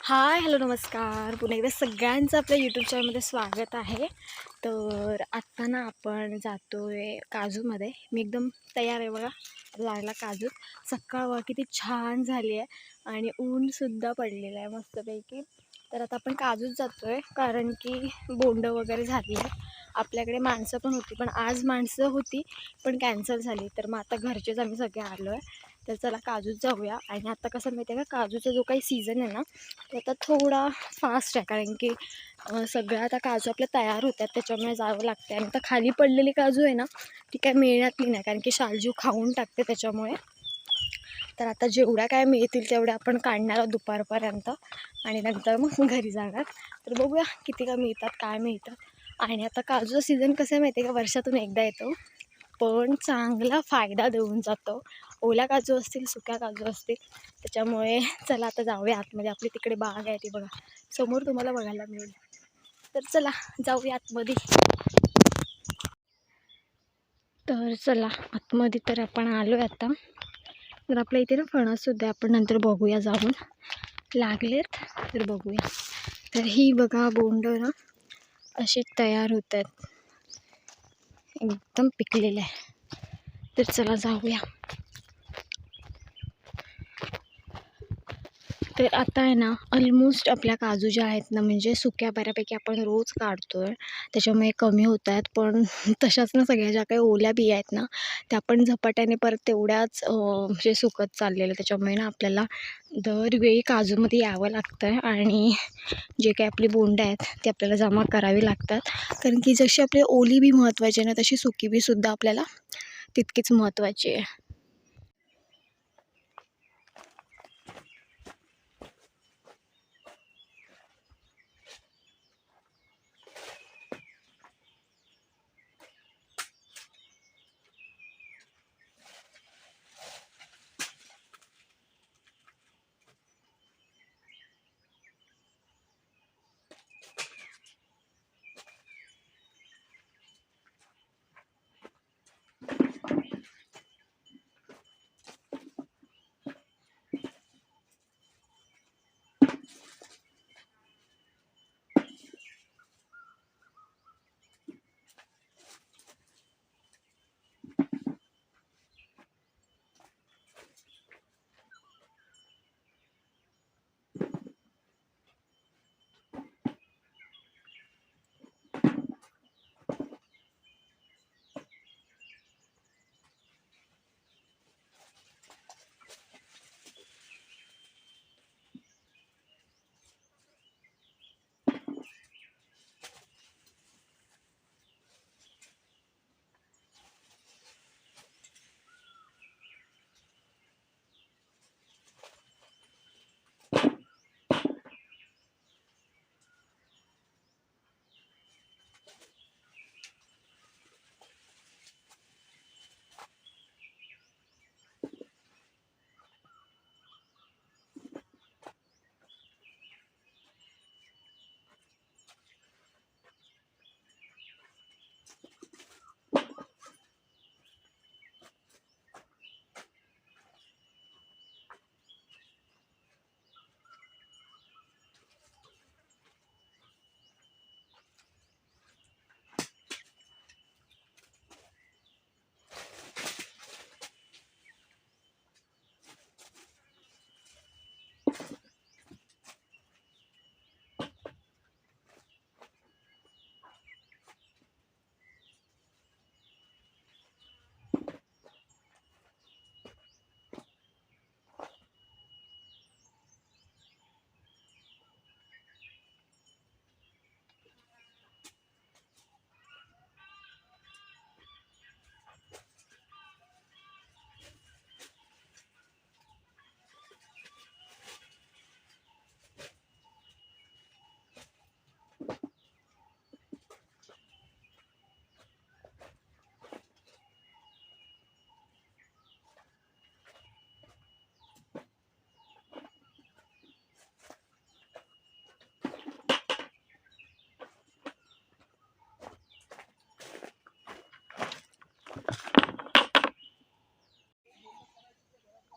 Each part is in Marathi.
हाय, हॅलो, नमस्कार. पुन्हा एकदा सगळ्यांचं आपल्या यूट्यूब चॅनलमध्ये स्वागत आहे. तर आत्ता ना आपण जातो आहे काजूमध्ये. मी एकदम तयार आहे बघा. लागला काजू. सकाळ बघा किती छान झाली आहे आणि ऊनसुद्धा पडलेलं आहे मस्तपैकी. तर आता आपण काजूच जातो आहे कारण की बोंडं वगैरे झाली आहे. आपल्याकडे माणसं पण होती, पण आज माणसं होती पण कॅन्सल झाली. तर मग आता घरचेच आम्ही सगळे आलो आहे. तर चला काजूच जाऊया. आणि आता कसं माहिती आहे का, काजूचा जो काही सीझन आहे ना तो आता थोडा फास्ट आहे कारण की सगळं आता काजू आपल्या तयार होतात, त्याच्यामुळे जावं लागते. आणि आता खाली पडलेली काजू आहे ना ती काय मिळण्यातली नाही कारण की शालजू खाऊन टाकते त्याच्यामुळे. तर आता जेवढ्या काय मिळतील तेवढ्या आपण काढणार आहोत दुपारपर्यंत आणि नंतर मग घरी जाणार. तर बघूया किती का मिळतात, काय मिळतं. आणि आता काजूचा सीझन कसं आहे माहिती आहे का, वर्षातून एकदा येतो पण चांगला फायदा देऊन जातो. ओल्या काजू असतील, सुक्या काजू असतील, त्याच्यामुळे चला आता जाऊया आतमध्ये. आपली तिकडे बाग आहे ती बघा, समोर तुम्हाला बघायला मिळेल. तर चला जाऊया आतमध्ये. तर चला आतमध्ये तर आपण आलो आहे आता. तर आपल्या इथे ना फणससुद्धा आपण नंतर बघूया जाऊन लागलेत तर बघूया. तर ही बघा बोंड ना असे तयार होत आहेत, एकदम पिकलेलं आहे. तर चला जाऊया. तर आता आहे ना ऑलमोस्ट आपल्या काजू ज्या आहेत ना, म्हणजे सुक्या बऱ्यापैकी आपण रोज काढतो आहे, त्याच्यामुळे कमी होत आहेत. पण तशाच ना सगळ्या ज्या काही ओल्या बिया आहेत ना त्या पण झपाट्याने परत तेवढ्याच म्हणजे सुकत चाललेलं. त्याच्यामुळे ना आपल्याला दरवेळी काजूमध्ये यावं लागतं आहे आणि जे काही आपली बोंड आहेत ते आपल्याला जमा करावी लागतात. कारण की जशी आपली ओली बी महत्त्वाची आहे ना, तशी सुकी बीसुद्धा आपल्याला तितकीच महत्त्वाची आहे.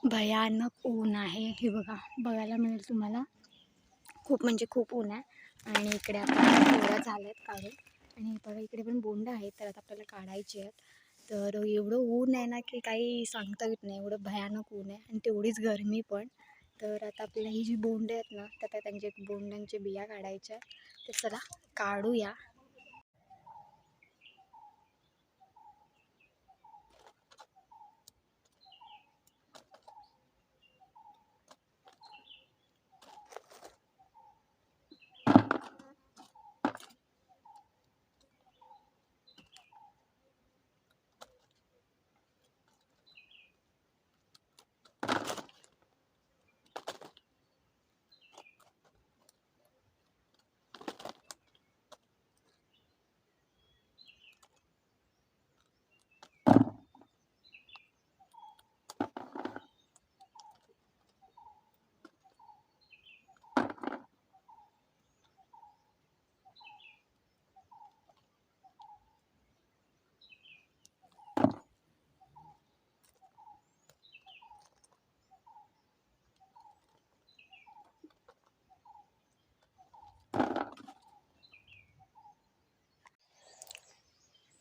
भयानक ऊन आहे हे बघा, बघायला मिळेल तुम्हाला. खूप म्हणजे खूप ऊन आहे आणि इकडे आता पोळ्या झाल्यात काढून आणि बघा इकडे पण बोंड आहेत तर आता आपल्याला काढायची आहेत. तर एवढं ऊन आहे ना की काही सांगता येत नाही, एवढं भयानक ऊन आहे आणि तेवढीच गरमी पण. तर आता आपल्याला ही जी बोंड आहेत ना तर त्या त्यांचे बोंडांच्या बिया काढायच्या, तर चला काढूया.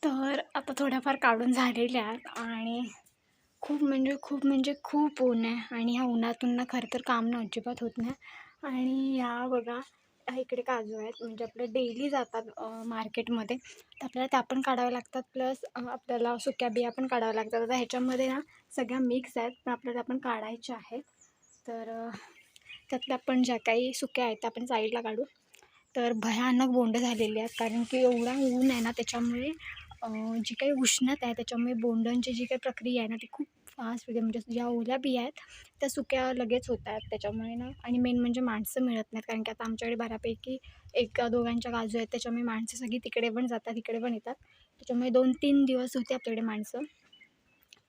तर आता थोड्याफार काढून झालेल्या आहेत आणि खूप ऊन आहे आणि ह्या उन्हातून ना खरं तर काम ना अजिबात होत नाही. आणि ह्या बघा ह्या इकडे काजू आहेत, म्हणजे आपले डेली जातात मार्केटमध्ये, तर आपल्याला त्या पण काढाव्या लागतात, प्लस आपल्याला सुक्या बिया पण काढाव्या लागतात. आता ह्याच्यामध्ये ना सगळ्या मिक्स आहेत पण आपल्याला पण काढायच्या आहेत. तर त्यातल्या पण ज्या काही सुक्या आहेत त्या आपण साईडला काढू. तर भयानक बोंड झालेली आहेत कारण की एवढा ऊन आहे ना त्याच्यामुळे जी काही उष्णता आहे त्याच्यामुळे बोंडांची जी काही प्रक्रिया आहे ना ती खूप फास्ट होते. म्हणजे ज्या ओल्या बिया आहेत त्या सुक्या लगेच होत आहेत त्याच्यामुळे ना. आणि मेन म्हणजे माणसं मिळत नाहीत कारण की आता आमच्याकडे बऱ्यापैकी एका दोघांच्या काजू आहेत, त्याच्यामुळे माणसं सगळी तिकडे पण जातात इकडे पण येतात, त्याच्यामुळे 2-3 दिवस होते आपल्याकडे माणसं,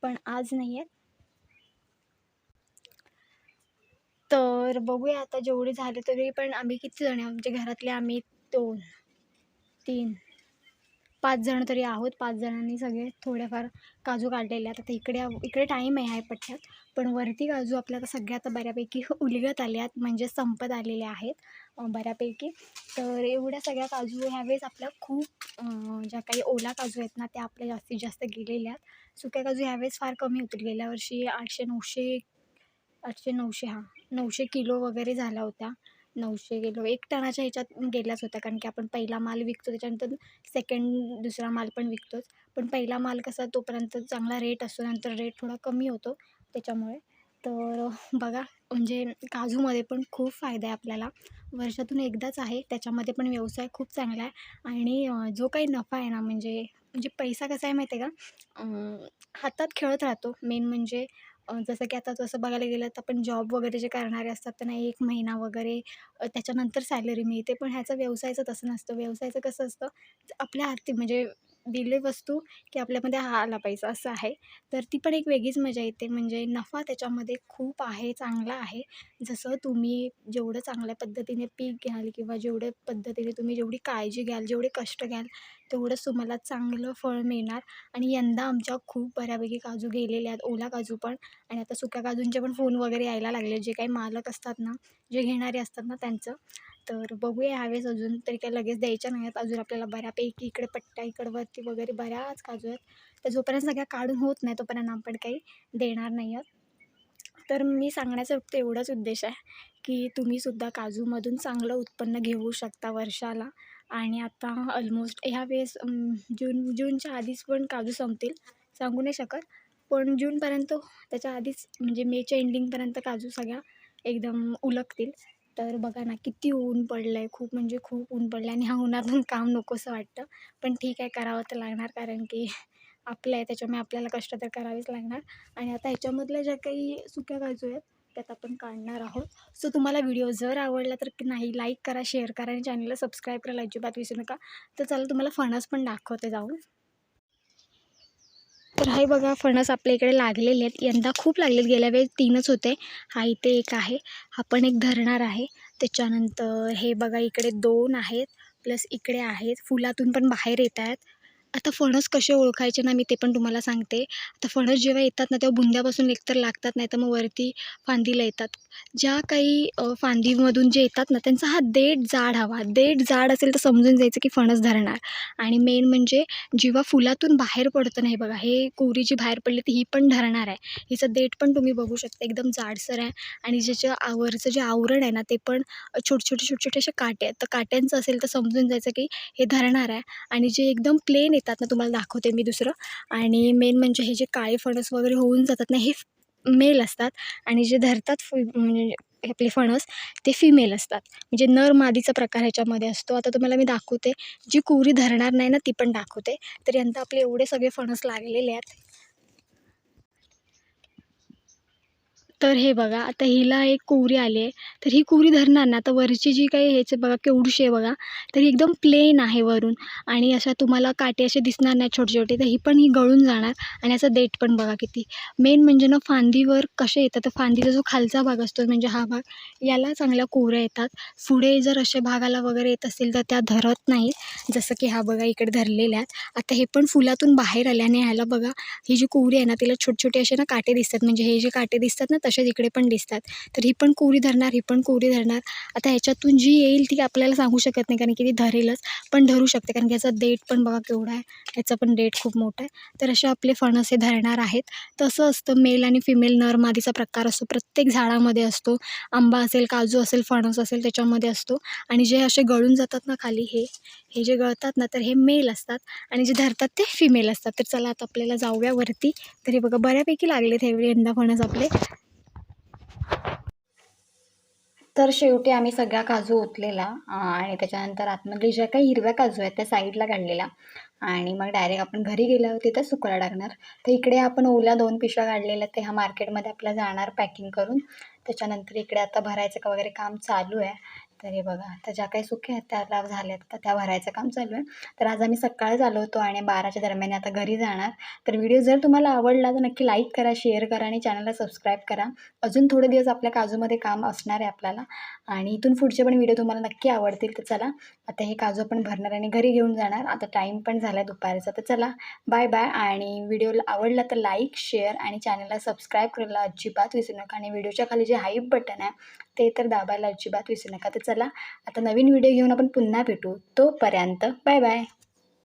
पण आज नाही आहेत. तर बघूया आता जेवढे झाले तरी पण आम्ही किती जण आहे, आमच्या घरातले आम्ही 2, 3, 5 जण तरी आहोत. 5 जणांनी सगळे थोड्याफार काजू काढलेले आहेत. आता इकडे टाईम आहे पट्ट्यात, पण वरती काजू आपल्या आता सगळ्या आता बऱ्यापैकी उलगत आले आहेत, म्हणजे संपत आलेले आहेत बऱ्यापैकी. तर एवढ्या सगळ्या काजू ह्यावेळेस आपल्या खूप ज्या काही ओला काजू आहेत ना त्या आपल्या जास्तीत जास्त गेलेल्या आहेत. सुक्या काजू ह्यावेळेस फार कमी होतील. गेल्या वर्षी 800-900 हां 900 किलो वगैरे झाल्या होत्या. 900 किलो 1 टनाच्या ह्याच्यात गेल्याच होत्या कारण की आपण पहिला माल विकतो त्याच्यानंतर सेकंड दुसरा माल पण विकतोच. पण पहिला माल कसा तोपर्यंत चांगला रेट असतो, नंतर रेट थोडा कमी होतो त्याच्यामुळे. तर बघा म्हणजे काजूमध्ये पण खूप फायदा आहे आपल्याला. वर्षातून एकदाच आहे, त्याच्यामध्ये पण व्यवसाय खूप चांगला आहे. आणि जो काही नफा आहे ना म्हणजे म्हणजे पैसा कसा आहे माहिती आहे का, हातात खेळत राहतो. मेन म्हणजे जसं की आता तसं बघायला गेलं तर आपण जॉब वगैरे जे करणारे असतात त्यांना 1 महिना वगैरे त्याच्यानंतर सॅलरी मिळते. पण ह्याचं व्यवसायाचं तसं नसतं. व्यवसायाचं कसं असतं, आपल्या आर्थिक म्हणजे दिली वस्तू की आपल्यामध्ये हा आला पैसा असं आहे. तर ती पण एक वेगळीच मजा येते. म्हणजे नफा त्याच्यामध्ये खूप आहे, चांगला आहे. जसं तुम्ही जेवढं चांगल्या पद्धतीने पीक घ्याल किंवा जेवढ्या पद्धतीने तुम्ही जेवढी काळजी घ्याल, जेवढे कष्ट घ्याल, तेवढंच तुम्हाला चांगलं फळ मिळणार. आणि यंदा आमच्या खूप बऱ्यापैकी काजू गेलेले आहेत, ओला काजू पण. आणि आता सुक्या काजूंचे पण फोन वगैरे यायला लागले, जे काही मालक असतात ना, जे घेणारे असतात ना त्यांचं. तर बघूया ह्यावेळेस अजून तरी काय लगेच द्यायच्या नाही आहेत. अजून आपल्याला बऱ्यापैकी इकडे पट्ट्या इकडवरती वगैरे बऱ्याच काजू आहेत. तर जोपर्यंत सगळ्या काढून होत नाही तोपर्यंत आपण काही देणार नाही आहोत. तर मी सांगण्याचा फक्त एवढाच उद्देश आहे की तुम्हीसुद्धा काजूमधून चांगलं उत्पन्न घेऊ शकता वर्षाला. आणि आता ऑलमोस्ट ह्यावेळेस जूनच्या आधीच पण काजू संपतील, सांगू नाही शकत. पण जूनपर्यंत त्याच्या आधीच म्हणजे मेच्या एंडिंगपर्यंत काजू सगळ्या एकदम उलगतील. तर बघा ना किती ऊन पडलं आहे, खूप म्हणजे खूप ऊन पडलं आहे आणि ह्या उन्हातून काम नकोसं वाटतं. पण ठीक आहे, करावं तर लागणार कारण की आपलं आहे त्याच्यामुळे आपल्याला कष्ट तर करावेच लागणार. आणि आता ह्याच्यामधल्या ज्या काही सुक्या काजू आहेत त्यात आपण काढणार आहोत. सो तुम्हाला व्हिडिओ जर आवडला तर नाही लाईक करा, शेअर करा आणि चॅनलला सबस्क्राईब करायला अजिबात विसरू नका. तर चला तुम्हाला फणस पण दाखवते जाऊन. तर हे बघा फणस आपल्या इकडे लागलेले आहेत, यंदा खूप लागलेत. गेल्या वेळेस 3च होते, हा इथे 1 आहे, हा पण एक धरणार आहे. त्याच्यानंतर हे बघा इकडे 2 आहेत, प्लस इकडे आहेत, फुलातून पण बाहेर येत आहेत. आता फणस कसे ओळखायचे ना मी ते पण तुम्हाला सांगते. आता फणस जेव्हा येतात ना तेव्हा बुंद्यापासून एकतर लागतात, नाही तर मग वरती फांदीला येतात. ज्या काही फांदीमधून जे येतात ना त्यांचा हा देठ जाड हवा. देठ जाड असेल तर समजून जायचं की फणस धरणार. आणि मेन म्हणजे जेव्हा फुलातून बाहेर पडतं नाही बघा, हे कोरी जी बाहेर पडली ती ही पण धरणार आहे. हिचं देठ पण तुम्ही बघू शकता एकदम जाडसर आहे. आणि ज्याच्या वरचं जे आवरण आहे ना ते पण छोटे छोटे असे काटे आहेत. तर काट्यांचं असेल तर समजून जायचं की हे धरणार आहे. आणि जे एकदम प्लेन येतात ना तुम्हाला दाखवते मी दुसरं. आणि मेन म्हणजे हे जे काळे फणस वगैरे होऊन जातात ना हे मेल असतात. आणि जे धरतात म्हणजे आपले फणस ते फिमेल असतात. म्हणजे नर मादीचा प्रकार ह्याच्यामध्ये असतो. आता तुम्हाला मी दाखवते, जी कोरी धरणार नाही ना ती पण दाखवते. तर यंदा आपले एवढे सगळे फणस लागलेले आहेत. तर हे बघा, आता हिला एक कुवरी आली आहे, तर ही कुवरी धरणार ना, तर वरची जी काही ह्याचे बघा केवढीशी आहे बघा, तर ही एकदम प्लेन आहे वरून. आणि अशा तुम्हाला काटे असे दिसणार नाही छोटे-छोटे, तर ही गळून जाणार. आणि याचा देठ पण बघा किती. मेन म्हणजे ना फांदीवर कसे येतात, तर फांदीचा जो खालचा भाग असतो म्हणजे हा भाग, याला चांगल्या कुवऱ्या येतात. पुढे जर अशा भागाला वगैरे येत असतील तर त्या धरत नाहीत. जसं की हा बघा इकडे धरलेल्या आहेत. आता हे पण फुलातून बाहेर आल्याने ह्याला बघा, ही जी कुवरी आहे ना, तिला छोटे-छोटे असे ना काटे दिसतात. म्हणजे हे जे काटे दिसतात ना, तसेच इकडे पण दिसतात. तर ही पण कुवरी धरणार, ही पण कुवरी धरणार. आता ह्याच्यातून जी येईल ती आपल्याला सांगू शकत नाही, कारण की ती धरेलच, पण धरू शकते. कारण की याचा देठ पण बघा केवढा आहे. याचा पण देठ खूप मोठा आहे. तर असे आपले फणस हे धरणार आहेत. तसं असतं मेल आणि फिमेल नर मादीचा प्रकार असतो. प्रत्येक झाडामध्ये असतो. आंबा असेल, काजू असेल, फणस असेल त्याच्यामध्ये असतो. आणि जे असे गळून जातात ना खाली हे जे गळतात ना, तर हे मेल असतात. आणि जे धरतात ते फिमेल असतात. तर चला आता आपल्याला जाऊया वरती. तर हे बघा बऱ्यापैकी लागलेत हे यंदा फणस आपले. तर शेवटी आम्ही सगळा काजू ओतलेला आणि त्याच्यानंतर आतमधले ज्या काही हिरव्या काजू आहेत त्या साईडला काढलेल्या. आणि मग डायरेक्ट आपण घरी गेल्यावर तिथं सुकवायला टाकणार. तर इकडे आपण ओल्या 2 पिशव्या काढलेल्या ते ह्या मार्केटमध्ये आपल्याला जाणार पॅकिंग करून. त्याच्यानंतर इकडे आता भरायचं का वगैरे काम चालू आहे. तर हे बघा आता ज्या काही सुक्या आहेत त्या झाल्यात तर त्या भरायचं काम चालू आहे. तर आज आम्ही सकाळीच आलो होतो आणि 12च्या दरम्यान आता घरी जाणार. तर व्हिडिओ जर तुम्हाला आवडला तर नक्की लाईक करा, शेअर करा आणि चॅनलला सबस्क्राईब करा. अजून थोडे दिवस आपल्या काजूमध्ये काम असणार आहे आपल्याला. आणि इथून पुढचे पण व्हिडिओ तुम्हाला नक्की आवडतील. तर चला आता हे काजू आपण भरणार आणि घरी घेऊन जाणार. आता टाईम पण झाला आहे दुपारचा. तर चला बाय बाय. आणि व्हिडिओला आवडला तर लाईक, शेअर आणि चॅनलला सबस्क्राईब करायला अजिबात विसरू नका. आणि व्हिडिओच्या खाली जे हाईप बटन आहे ते तर दाबायला अजिबात विसरू नका. तर चला आता नवीन व्हिडिओ घेऊन आपण पुन्हा भेटू. तोपर्यंत बाय बाय.